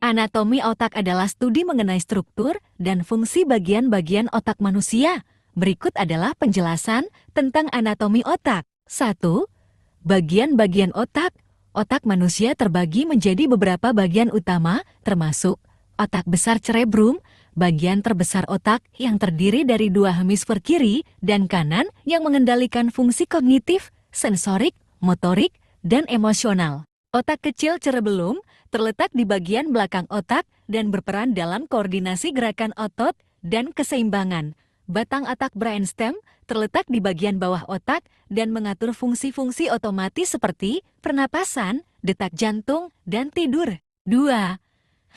Anatomi otak adalah studi mengenai struktur dan fungsi bagian-bagian otak manusia. Berikut adalah penjelasan tentang anatomi otak. 1. Bagian-bagian otak. Otak manusia terbagi menjadi beberapa bagian utama, termasuk otak besar cerebrum, bagian terbesar otak yang terdiri dari dua hemisfer kiri dan kanan yang mengendalikan fungsi kognitif, sensorik, motorik, dan emosional. Otak kecil cerebellum terletak di bagian belakang otak dan berperan dalam koordinasi gerakan otot dan keseimbangan. Batang otak brainstem terletak di bagian bawah otak dan mengatur fungsi-fungsi otomatis seperti pernapasan, detak jantung, dan tidur. 2.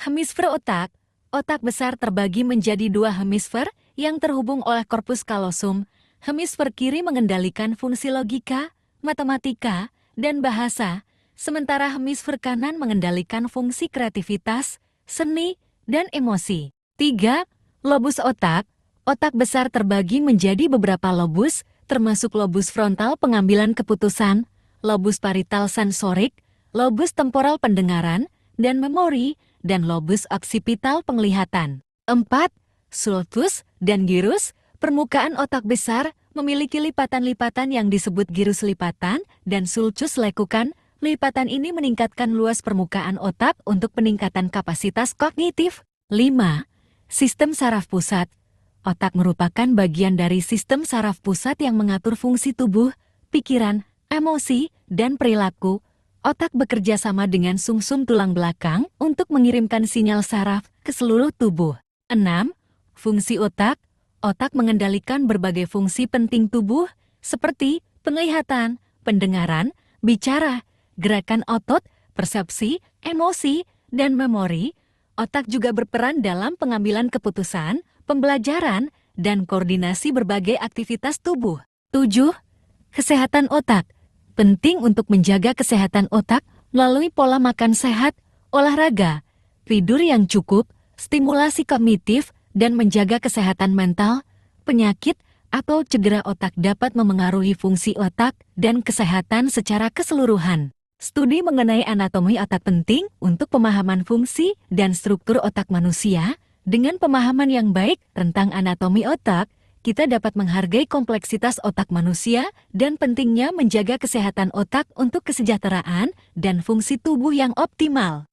Hemisfer otak. Otak besar terbagi menjadi dua hemisfer yang terhubung oleh korpus kalosum. Hemisfer kiri mengendalikan fungsi logika, matematika, dan bahasa, sementara hemisfer kanan mengendalikan fungsi kreativitas, seni, dan emosi. 3. Lobus otak. Otak besar terbagi menjadi beberapa lobus, termasuk lobus frontal pengambilan keputusan, lobus parietal sensorik, lobus temporal pendengaran dan memori, dan lobus occipital penglihatan. 4. Sulcus dan gyrus. Permukaan otak besar memiliki lipatan-lipatan yang disebut gyrus lipatan dan sulcus lekukan. Lipatan ini meningkatkan luas permukaan otak untuk peningkatan kapasitas kognitif. 5. Sistem saraf pusat. Otak merupakan bagian dari sistem saraf pusat yang mengatur fungsi tubuh, pikiran, emosi, dan perilaku. Otak bekerja sama dengan sumsum tulang belakang untuk mengirimkan sinyal saraf ke seluruh tubuh. 6. Fungsi otak. Otak mengendalikan berbagai fungsi penting tubuh seperti penglihatan, pendengaran, bicara, gerakan otot, persepsi, emosi, dan memori. Otak juga berperan dalam pengambilan keputusan, pembelajaran, dan koordinasi berbagai aktivitas tubuh. 7. Kesehatan otak. Penting untuk menjaga kesehatan otak melalui pola makan sehat, olahraga, tidur yang cukup, stimulasi kognitif, dan menjaga kesehatan mental. Penyakit atau cedera otak dapat memengaruhi fungsi otak dan kesehatan secara keseluruhan. Studi mengenai anatomi otak penting untuk pemahaman fungsi dan struktur otak manusia. Dengan pemahaman yang baik tentang anatomi otak, kita dapat menghargai kompleksitas otak manusia dan pentingnya menjaga kesehatan otak untuk kesejahteraan dan fungsi tubuh yang optimal.